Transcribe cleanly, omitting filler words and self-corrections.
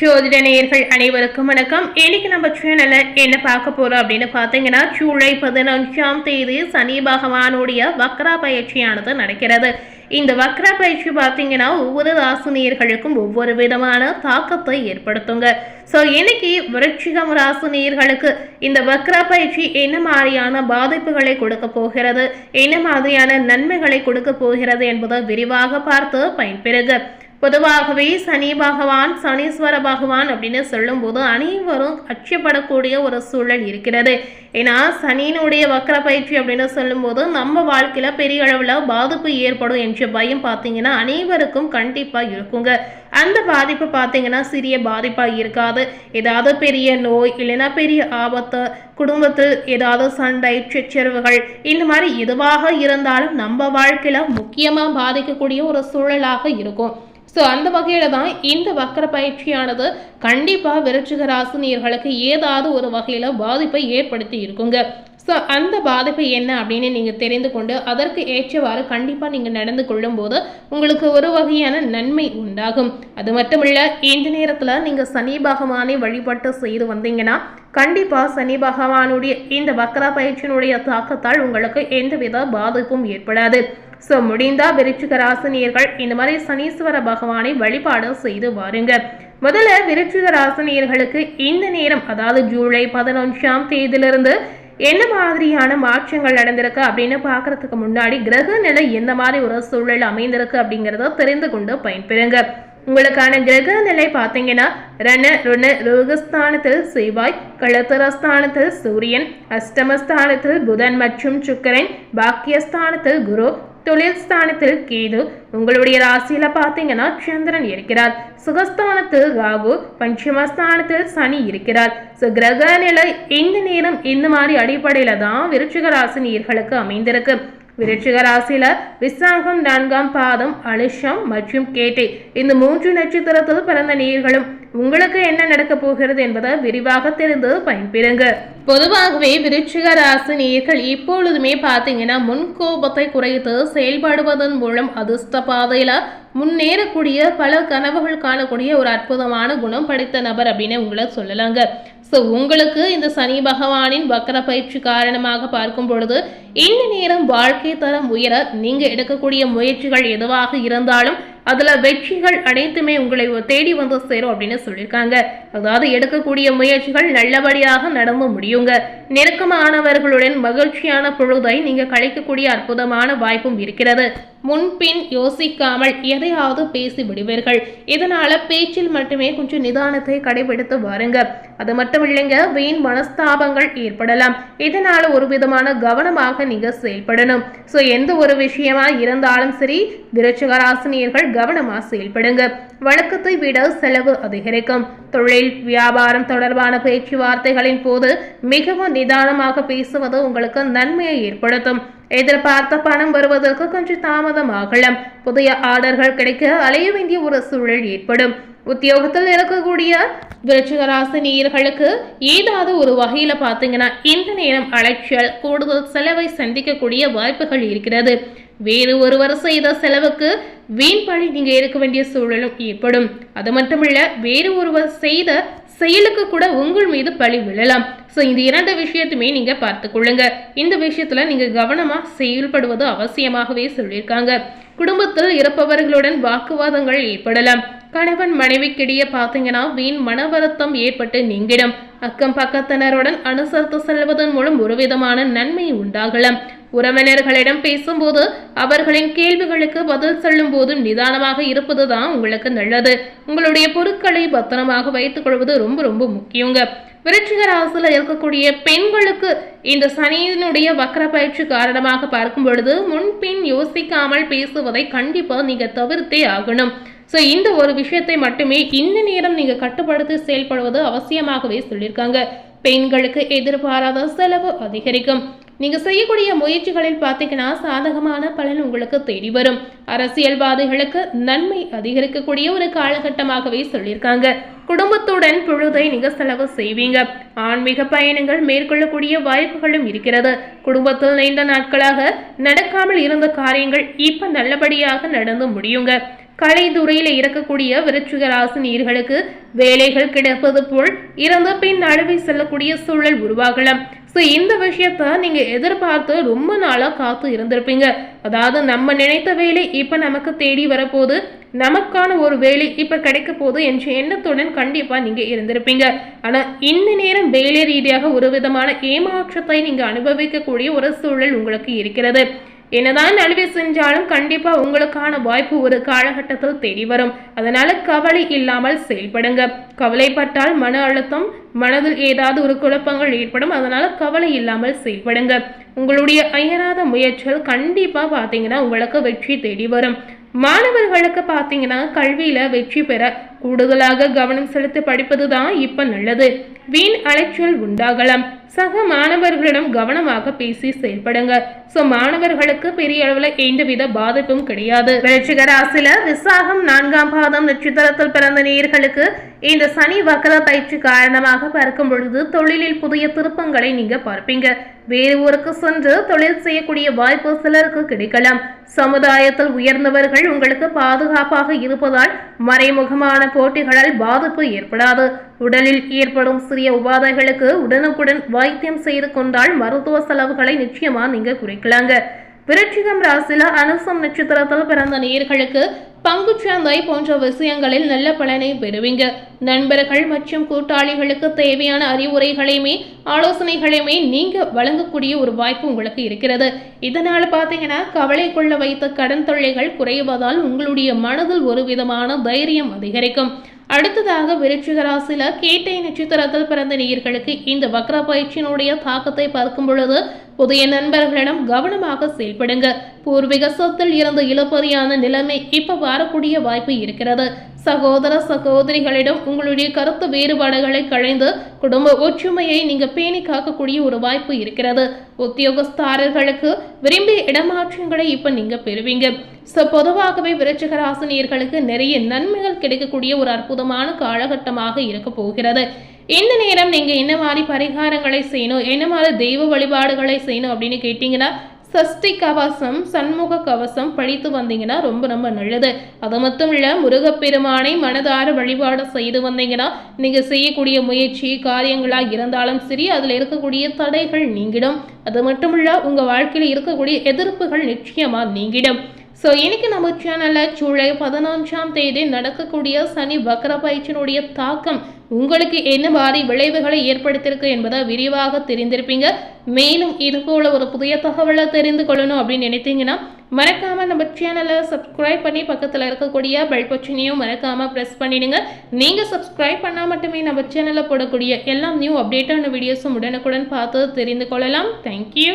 ஜோதிட நேயர்கள் அனைவருக்கும் வணக்கம். இன்னைக்கு நம்ம சேனல்ல என்ன பார்க்க போறோம் அப்படின்னு பார்த்தீங்கன்னா, ஜூலை 15ஆம் தேதி சனி பகவானுடைய வக்ர பயிற்சியானது நடக்கிறது. இந்த வக்ர பயிற்சி பார்த்தீங்கன்னா ஒவ்வொரு ராசினியர்களுக்கும் ஒவ்வொரு விதமான தாக்கத்தை ஏற்படுத்துங்க. ஸோ இன்னைக்கு விருச்சிகம் ராசினியர்களுக்கு இந்த வக்ர பயிற்சி என்ன மாதிரியான பாதிப்புகளை கொடுக்க போகிறது, என்ன மாதிரியான நன்மைகளை கொடுக்க போகிறது என்பதை விரிவாக பார்த்து பயன்பெறுங்க. பொதுவாகவே சனி பகவான் சனீஸ்வர பகவான் அப்படின்னு சொல்லும் போது அனைவரும் அச்சப்படக்கூடிய ஒரு சூழல் இருக்கிறது. ஏன்னா சனியினுடைய வக்ர பயிற்சி அப்படின்னு சொல்லும் போது நம்ம வாழ்க்கையில பெரிய அளவில் பாதிப்பு ஏற்படும் என்ற பயம் பார்த்தீங்கன்னா அனைவருக்கும் கண்டிப்பா இருக்குங்க. அந்த பாதிப்பு பார்த்தீங்கன்னா சிறிய பாதிப்பா இருக்காது. ஏதாவது பெரிய நோய் இல்லைன்னா பெரிய ஆபத்து, குடும்பத்தில் ஏதாவது சண்டை சச்சரவுகள், இந்த மாதிரி எதுவாக இருந்தாலும் நம்ம வாழ்க்கையில முக்கியமா பாதிக்கக்கூடிய ஒரு சூழலாக இருக்கும். ஸோ அந்த வகையில் தான் இந்த வக்ர பயிற்சியானது கண்டிப்பாக விருச்சிக ராசினியர்களுக்கு ஏதாவது ஒரு வகையில் பாதிப்பை ஏற்படுத்தி இருக்குங்க. ஸோ அந்த பாதிப்பு என்ன அப்படின்னு நீங்கள் தெரிந்து கொண்டு அதற்கு ஏற்றவாறு கண்டிப்பாக நீங்கள் நடந்து கொள்ளும் போது உங்களுக்கு ஒரு வகையான நன்மை உண்டாகும். அது மட்டும் இல்லை, இந்த நேரத்தில் நீங்கள் சனி பகவானை வழிபட்டு செய்து வந்தீங்கன்னா கண்டிப்பாக சனி பகவானுடைய இந்த வக்ர பயிற்சியினுடைய தாக்கத்தால் உங்களுக்கு எந்தவித பாதிப்பும் ஏற்படாது. ஸோ முடிந்தா விருச்சிக ராசினியர்கள் இந்த மாதிரி சனீஸ்வர பகவானை வழிபாடு செய்து வாருங்க. முதல்ல விருச்சிக ராசினியர்களுக்கு இந்த நேரம், அதாவது ஜூலை 15ஆம் தேதியிலிருந்து என்ன மாதிரியான மாற்றங்கள் நடந்திருக்கு அப்படின்னு பார்க்கறதுக்கு முன்னாடி கிரக நிலை எந்த மாதிரி ஒரு சூழல் அமைந்திருக்கு அப்படிங்கிறத தெரிந்து கொண்டு பயன்பெறுங்க. உங்களுக்கான கிரக நிலை பார்த்தீங்கன்னா ருகஸ்தானத்தில் செவ்வாய், களத்திரஸ்தானத்தில் சூரியன், அஷ்டமஸ்தானத்தில் புதன் மற்றும் சுக்கிரன், பாக்கியஸ்தானத்தில் குரு, தொழில் ஸ்தானத்தில் கேது, உங்களுடைய ராசியில பார்த்தீங்கன்னா சந்திரன் இருக்கிறார், சுகஸ்தானத்தில் ராகு, பஞ்சமஸ்தானத்தில் சனி இருக்கிறார். கிரக நிலை இந்த நேரம் இந்த மாதிரி அடிப்படையில தான் விருச்சிக ராசி நேயர்களுக்கு அமைந்திருக்கு. விருச்சிக ராசியில விசாகம் 4ஆம் பாதம், அனுஷம் மற்றும் கேட்டை இந்த 3 நட்சத்திரத்தில் பிறந்த நேயர்களும் உங்களுக்கு என்ன நடக்க போகிறது என்பதை விரிவாக தெரிந்து பயன்பெறுங்க. பொதுவாகவே விருச்சிக ராசி நேயர்கள் இப்பொழுதுமே பார்த்தீங்கன்னா முன்கோபத்தை குறைத்து செயல்படுவதன் மூலம் அதிர்ஷ்ட பாதையில முன்னேறக்கூடிய பல கனவுகள் காணக்கூடிய ஒரு அற்புதமான குணம் படைத்த நபர் அப்படின்னு உங்களை சொல்லலாங்க. ஸோ உங்களுக்கு இந்த சனி பகவானின் வக்ர பயிற்சி காரணமாக பார்க்கும் பொழுது இந்த நேரம் வாழ்க்கை தரம் உயர நீங்க எடுக்கக்கூடிய முயற்சிகள் எதுவாக இருந்தாலும் அதுல வெற்றிகள் அனைத்துமே உங்களை தேடி வந்து சேரும் அப்படின்னு சொல்லியிருக்காங்க. அதாவது எடுக்கக்கூடிய முயற்சிகள் நல்லபடியாக நடந்து முடியுங்க. நெருக்கமானவர்களுடன் மகிழ்ச்சியான பொழுதை நீங்க கழிக்கக்கூடிய அற்புதமான வாய்ப்பும் இருக்கிறது. முன்பின் யோசிக்காமல் எதையாவது பேசி விடுவீர்கள். இதனால பேச்சில் மட்டுமே கொஞ்சம் நிதானத்தை கடைபிடித்து வாருங்க. அது மட்டும் இல்லைங்க, வீண் மனஸ்தாபங்கள் ஏற்படலாம். இதனால ஒரு விதமான கவனமாக நீங்க செயல்படணும். ஸோ எந்த ஒரு விஷயமா இருந்தாலும் சரி விருச்சிக ராசினியர்கள் கவனமா செயல்படுங்க. வழக்கத்தை விட செலவு அதிகரிக்கும். தொழில் வியாபாரம் தொடர்பான பேச்சுவார்த்தைகளின் போது மிகவும் நிதானமாக பேசுவது உங்களுக்கு நன்மையை ஏற்படுத்தும். எதிர்பார்த்த பணம் வருவதற்கு கொஞ்சம் தாமதம் ஆகலாம். புதிய ஆர்டர்கள் கிடைக்க அலைய வேண்டிய ஒரு சூழல் ஏற்படும். உத்தியோகத்தில் இருக்கக்கூடிய விருச்சிக ராசி நேயர்களுக்கு ஏதாவது ஒரு வகையில பார்த்தீங்கன்னா இந்த நேரம் அலைச்சல், கூடுதல் செலவை சந்திக்கக்கூடிய வாய்ப்புகள் இருக்கிறது. வேறு ஒருவர் செய்த செலவுக்கு வீண் பழி நீங்க இருக்க வேண்டிய சூழலும் ஏற்படும். அது மட்டுமல்ல, வேறு ஒருவர் செய்த செயலுக்கு கூட உங்கள் மீது பழி விழலாம். ஸோ இந்த 2 விஷயத்துமே நீங்க பார்த்து கொள்ளுங்க. இந்த விஷயத்துல நீங்க கவனமா செயல்படுவது அவசியமாகவே சொல்லியிருக்காங்க. குடும்பத்தில் இருப்பவர்களுடன் வாக்குவாதங்கள் ஏற்படலாம். கணவன் மனைவிக்கிடையே பார்த்தீங்கன்னா வீண் மன வருத்தம் ஏற்பட்டு நீங்கிடும். அக்கம் பக்கத்தினருடன் அனுசரித்து செல்வதன் மூலம் ஒரு விதமான நன்மை உண்டாகலாம். உறவினர்களிடம் பேசும்போது அவர்களின் கேள்விகளுக்கு பதில் சொல்லும் போதும் நிதானமாக இருப்பதுதான் உங்களுக்கு நல்லது. உங்களுடைய பொருட்களை பத்திரமாக வைத்துக் கொள்வது ரொம்ப ரொம்ப முக்கியங்க. விருச்சிக ராசியில் இருக்கக்கூடிய பெண்களுக்கு இந்த சனியினுடைய வக்ர பயிற்சி காரணமாக பார்க்கும் பொழுது முன்பின் யோசிக்காமல் பேசுவதை கண்டிப்பா நீங்க தவிர்த்தே ஆகணும். ஸோ இந்த ஒரு விஷயத்தை மட்டுமே இந்த நேரம் நீங்க கட்டுப்படுத்தி செயல்படுவது அவசியமாகவே சொல்லியிருக்காங்க. பெண்களுக்கு எதிர்பாராத செலவு அதிகரிக்கும். நீங்க செய்யக்கூடிய முயற்சிகளில் பார்த்தீங்கன்னா சாதகமான பலன் உங்களுக்கு தேடி வரும். அரசியல்வாதிகளுக்கு நன்மை அதிகரிக்கக்கூடிய ஒரு காலகட்டமாகவே சொல்லியிருக்காங்க. குடும்பத்துடன் பொழுதை நீங்க செலவு செய்வீங்க. ஆன்மீக பயணங்கள் மேற்கொள்ளக்கூடிய வாய்ப்புகளும் இருக்கிறது. குடும்பத்தில் நீண்ட நாட்களாக நடக்காமல் இருந்த காரியங்கள் இப்ப நல்லபடியாக நடந்து முடியுங்க. கலைத்துறையில இருக்கக்கூடிய விருச்சிக ராசி நேயர்களுக்கு வேலைகள் கிடைப்பது போல் இறந்த பின் நழுவி செல்லக்கூடிய சூழல் உருவாகலாம். ஸோ இந்த விஷயத்த நீங்க எதிர்பார்த்து ரொம்ப நாளா காத்து இருந்திருப்பீங்க. அதாவது நம்ம நினைத்த வேலை இப்ப நமக்கு தேடி வரப்போது, நமக்கான ஒரு வேலை இப்ப கிடைக்க போகுது என்ற எண்ணத்துடன் கண்டிப்பா நீங்க இருந்திருப்பீங்க. ஆனா இந்த நேரம் வேலை ரீதியாக ஒரு விதமான ஏமாற்றத்தை நீங்க அனுபவிக்கக்கூடிய ஒரு சூழல் உங்களுக்கு இருக்கிறது. என்னதான் நழுவி செஞ்சாலும் கண்டிப்பா உங்களுக்கான வாய்ப்பு ஒரு காலகட்டத்தில் தேடி வரும். அதனால கவலை இல்லாமல் செயல்படுங்க. கவலைப்பட்டால் மன அழுத்தம், மனதில் ஏதாவது ஒரு குழப்பங்கள் ஏற்படும். அதனால கவலை இல்லாமல் செயல்படுங்க. உங்களுடைய அயராத முயற்சிகள் கண்டிப்பா பாத்தீங்கன்னா உங்களுக்கு வெற்றி தேடி வரும். மாணவர்களுக்கு பாத்தீங்கன்னா கல்வியில வெற்றி பெற கூடுதலாக கவனம் செலுத்தி படிப்பது தான் இப்ப நல்லது. வீண் அலைச்சல் உண்டாகலாம். சக மாணவர்களிடம் கவனமாக பேசி செயல்படுங்க. சோ மாணவர்களுக்கு பெரிய அளவுல எந்தவித பாதிப்பும் கிடையாது. விருச்சிக ராசியில விசாகம் 4ஆம் பாதம் நட்சத்திரத்தில் பிறந்த நேயர்களுக்கு இந்த சனி வக்ர பயிற்சி காரணமாக பார்க்கும் பொழுது தொழிலில் புதிய திருப்பங்களை நீங்க பார்ப்பீங்க. வேறு ஊருக்கு சென்று தொழில் செய்யக்கூடிய வாய்ப்பு சிலருக்கு கிடைக்கலாம். சமுதாயத்தில் உயர்ந்தவர்கள் உங்களுக்கு பாதுகாப்பாக இருப்பதால் மறைமுகமான போட்டிகளால் பாதிப்பு ஏற்படாது. உடலில் ஏற்படும் சிறிய உபாதைகளுக்கு உடனுக்குடன் வைத்தியம் செய்து கொண்டால் மருத்துவ செலவுகளை நிச்சயமா நீங்க குறைக்கலாங்க. விருச்சிகம் ராசியில அனுசம் நட்சத்திரத்தில் பிறந்த நேயர்களுக்கு பங்குச்சந்தை போன்ற விஷயங்களில் நல்ல பலனை பெறுவீங்க. நண்பர்கள் மற்றும் கூட்டாளிகளுக்கு தேவையான அறிவுரைகளையுமே ஆலோசனைகளையுமே நீங்க வழங்கக்கூடிய ஒரு வாய்ப்பு உங்களுக்கு இருக்கிறது. இதனால பாத்தீங்கன்னா கவலை கொள்ள வைத்த கடன் தொல்லைகள் குறைவதால் உங்களுடைய மனதில் ஒரு விதமான தைரியம் அதிகரிக்கும். அடுத்ததாக விருச்சிக ராசியில கேட்டை நட்சத்திரத்தில் பிறந்த நேயர்களுக்கு இந்த வக்ர பயிற்சியினுடைய தாக்கத்தை பார்க்கும் பொழுது புதிய நண்பர்களிடம் கவனமாக செயல்படுங்க. பூர்வீக சொத்தில் இருந்து இழுபறியான நிலைமை இப்ப வரக்கூடிய வாய்ப்பு இருக்கிறது. சகோதர சகோதரிகளிடம் உங்களுடைய கருத்து வேறுபாடுகளை களைந்து குடும்ப ஒற்றுமையை நீங்க பேணி காக்கக்கூடிய ஒரு வாய்ப்பு இருக்கிறது. உத்தியோகஸ்தாரர்களுக்கு விரும்பிய இடமாற்றங்களை இப்ப நீங்க பெறுவீங்க. பொதுவாகவே விருச்சிக ராசி நேயர்களுக்கு நிறைய நன்மைகள் கிடைக்கக்கூடிய ஒரு அற்புதமான காலகட்டமாக இருக்க போகிறது. இந்த நேரம் நீங்க என்ன மாதிரி பரிகாரங்களை செய்யணும், என்ன மாதிரி தெய்வ வழிபாடுகளை செய்யணும் அப்படின்னு கேட்டீங்கன்னா சஷ்டி கவசம், சண்முக கவசம் படித்து வந்தீங்கன்னா ரொம்ப ரொம்ப நல்லது. அது மட்டும் இல்ல முருகப்பெருமானை மனதார வழிபாடு செய்து வந்தீங்கன்னா நீங்க செய்யக்கூடிய முயற்சி காரியங்களா இருந்தாலும் சரி அதுல இருக்கக்கூடிய தடைகள் நீங்கிடும். அது மட்டும் இல்ல உங்க வாழ்க்கையில இருக்கக்கூடிய எதிர்ப்புகள் நிச்சயமா நீங்கிடும். ஸோ இன்னைக்கு நம்ம சேனலில் ஜூலை 14ஆம் தேதி நடக்கக்கூடிய சனி வக்ர பயிற்சியினுடைய தாக்கம் உங்களுக்கு என்ன மாதிரி விளைவுகளை ஏற்படுத்தியிருக்கு என்பதை விரிவாக தெரிந்திருப்பீங்க. மேலும் இது போல ஒரு புதிய தகவலை தெரிந்து கொள்ளணும் அப்படின்னு நினைத்தீங்கன்னா மறக்காம நம்ம சேனலை சப்ஸ்கிரைப் பண்ணி பக்கத்தில் இருக்கக்கூடிய பெல் பட்டனையும் மறக்காம ப்ரெஸ் பண்ணிடுங்க. நீங்க சப்ஸ்கிரைப் பண்ணால் மட்டுமே நம்ம சேனலில் போடக்கூடிய எல்லா நியூ அப்டேட்டான வீடியோஸும் உடனுக்குடன் பார்த்து தெரிந்து கொள்ளலாம். தேங்க்யூ.